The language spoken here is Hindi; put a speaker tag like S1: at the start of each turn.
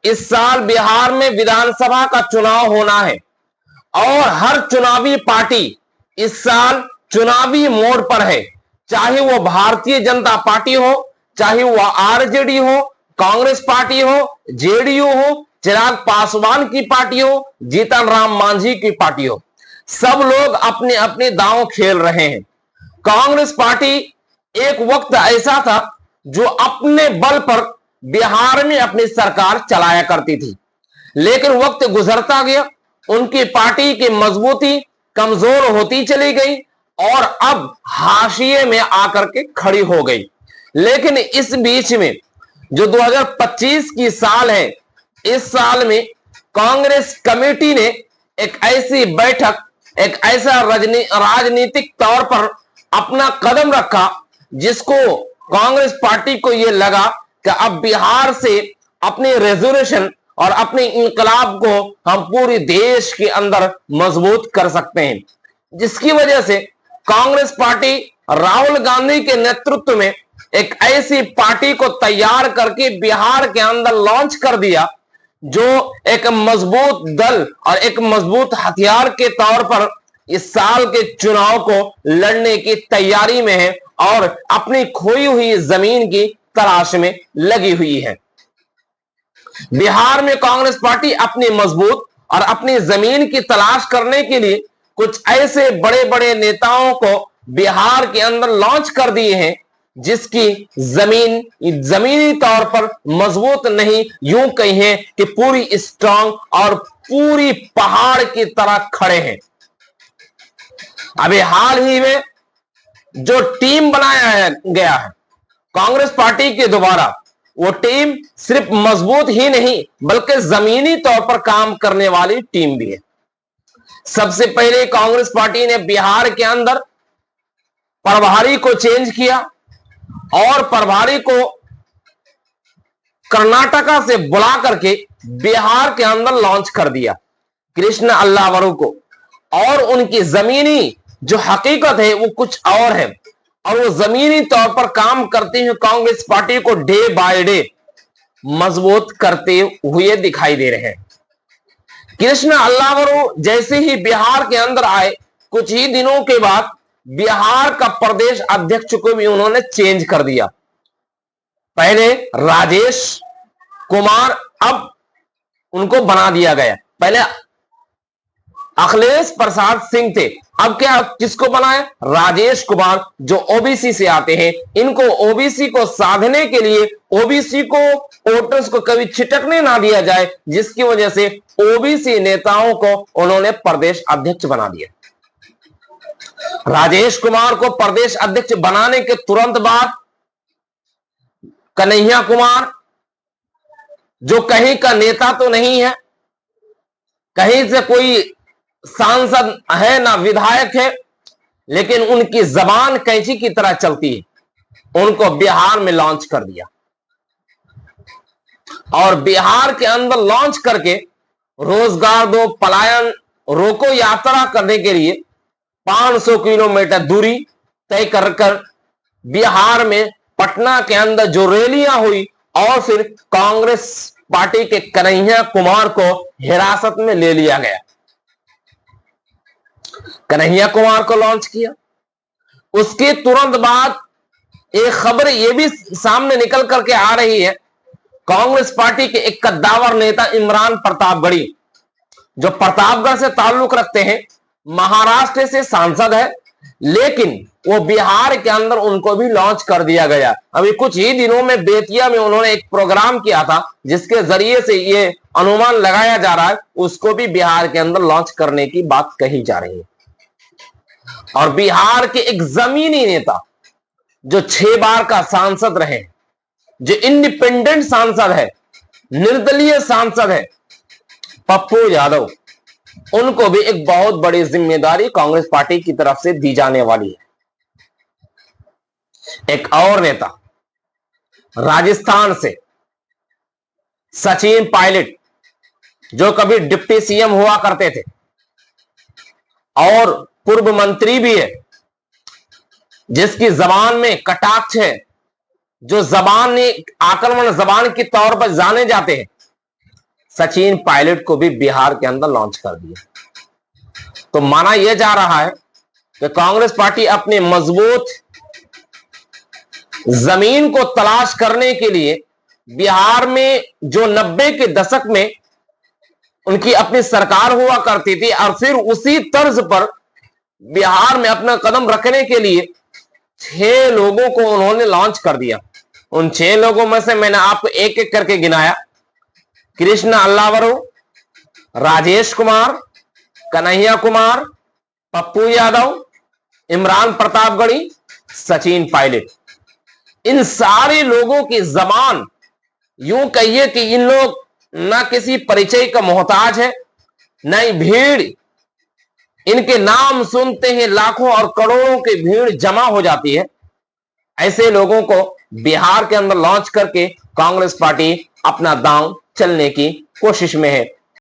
S1: इस साल बिहार में विधानसभा का चुनाव होना है और हर चुनावी पार्टी इस साल चुनावी मोड़ पर है, चाहे वो भारतीय जनता पार्टी हो, चाहे वो आरजेडी हो, कांग्रेस पार्टी हो, जेडीयू हो, चिराग पासवान की पार्टी हो, जीतन राम मांझी की पार्टी हो, सब लोग अपने अपने दांव खेल रहे हैं। कांग्रेस पार्टी एक वक्त ऐसा था जो अपने बल पर बिहार में अपनी सरकार चलाया करती थी, लेकिन वक्त गुजरता गया, उनकी पार्टी की मजबूती कमजोर होती चली गई और अब हाशिए में आकर के खड़ी हो गई। लेकिन इस बीच में जो 2025 की साल है, इस साल में कांग्रेस कमेटी ने एक ऐसी बैठक, एक ऐसा राजनीतिक तौर पर अपना कदम रखा जिसको कांग्रेस पार्टी को यह लगा कि अब बिहार से अपने रेजोल्यूशन और अपने इंकलाब को हम पूरे देश के अंदर मजबूत कर सकते हैं, जिसकी वजह से कांग्रेस पार्टी राहुल गांधी के नेतृत्व में एक ऐसी पार्टी को तैयार करके बिहार के अंदर लॉन्च कर दिया जो एक मजबूत दल और एक मजबूत हथियार के तौर पर इस साल के चुनाव को लड़ने की तैयारी में है और अपनी खोई हुई जमीन की तलाश में लगी हुई है। बिहार में कांग्रेस पार्टी अपनी मजबूत और अपनी जमीन की तलाश करने के लिए कुछ ऐसे बड़े बड़े नेताओं को बिहार के अंदर लॉन्च कर दिए हैं जिसकी जमीनी तौर पर मजबूत नहीं, यूं कहें कि पूरी स्ट्रांग और पूरी पहाड़ की तरह खड़े हैं। अभी हाल ही में जो टीम बनाया गया है कांग्रेस पार्टी के द्वारा, वो टीम सिर्फ मजबूत ही नहीं बल्कि जमीनी तौर पर काम करने वाली टीम भी है। सबसे पहले कांग्रेस पार्टी ने बिहार के अंदर प्रभारी को चेंज किया और प्रभारी को कर्नाटका से बुला करके बिहार के अंदर लॉन्च कर दिया कृष्ण अल्लावरू को, और उनकी जमीनी जो हकीकत है वो कुछ और है और वो जमीनी तौर पर काम करते हुए कांग्रेस पार्टी को डे बाय डे मजबूत करते हुए दिखाई दे रहे हैं। कृष्ण अल्लावरू जैसे ही बिहार के अंदर आए, कुछ ही दिनों के बाद बिहार का प्रदेश अध्यक्ष को भी उन्होंने चेंज कर दिया। पहले राजेश कुमार, अब उनको बना दिया गया। पहले अखिलेश प्रसाद सिंह थे, अब क्या किसको बनाए? राजेश कुमार, जो ओबीसी से आते हैं। इनको ओबीसी को साधने के लिए, ओबीसी को वोटर्स को कभी छिटकने ना दिया जाए, जिसकी वजह से ओबीसी नेताओं को उन्होंने प्रदेश अध्यक्ष बना दिया। राजेश कुमार को प्रदेश अध्यक्ष बनाने के तुरंत बाद कन्हैया कुमार, जो कहीं का नेता तो नहीं है, कहीं से कोई सांसद है ना विधायक है, लेकिन उनकी जबान कैंची की तरह चलती है, उनको बिहार में लॉन्च कर दिया और बिहार के अंदर लॉन्च करके रोजगार दो, पलायन रोको यात्रा करने के लिए 500 किलोमीटर दूरी तय कर बिहार में पटना के अंदर जो रैलियां हुई और फिर कांग्रेस पार्टी के कन्हैया कुमार को हिरासत में ले लिया गया। कन्हैया कुमार को लॉन्च किया। उसके तुरंत बाद एक खबर यह भी सामने निकल करके आ रही है, कांग्रेस पार्टी के एक कद्दावर नेता इमरान प्रतापगढ़ी, जो प्रतापगढ़ से ताल्लुक रखते हैं, महाराष्ट्र से सांसद है, लेकिन वो बिहार के अंदर उनको भी लॉन्च कर दिया गया। अभी कुछ ही दिनों में बेतिया में उन्होंने एक प्रोग्राम किया था जिसके जरिए से ये अनुमान लगाया जा रहा है उसको भी बिहार के अंदर लॉन्च करने की बात कही जा रही है। और बिहार के एक जमीनी नेता जो 6 बार का सांसद रहे, जो इंडिपेंडेंट सांसद है, निर्दलीय सांसद है, पप्पू यादव, उनको भी एक बहुत बड़ी जिम्मेदारी कांग्रेस पार्टी की तरफ से दी जाने वाली है। एक और नेता राजस्थान से सचिन पायलट, जो कभी डिप्टी सीएम हुआ करते थे और पूर्व मंत्री भी है, जिसकी जबान में कटाक्ष है, जो जबान आक्रमण जबान के तौर पर जाने जाते हैं, सचिन पायलट को भी बिहार के अंदर लॉन्च कर दिया। तो माना यह जा रहा है कि कांग्रेस पार्टी अपने मजबूत जमीन को तलाश करने के लिए बिहार में जो 90 के दशक में उनकी अपनी सरकार हुआ करती थी और फिर उसी तर्ज पर बिहार में अपना कदम रखने के लिए 6 लोगों को उन्होंने लॉन्च कर दिया। उन 6 लोगों में से मैंने आपको एक एक करके गिनाया। कृष्ण अल्लावरू, राजेश कुमार, कन्हैया कुमार, पप्पू यादव, इमरान प्रतापगढ़ी, सचिन पायलट। इन सारे लोगों की जबान यूं कहिए कि इन लोग ना किसी परिचय का मोहताज है, न ही भीड़। इनके नाम सुनते ही लाखों और करोड़ों की भीड़ जमा हो जाती है। ऐसे लोगों को बिहार के अंदर लॉन्च करके कांग्रेस पार्टी अपना दांव चलने की कोशिश में है।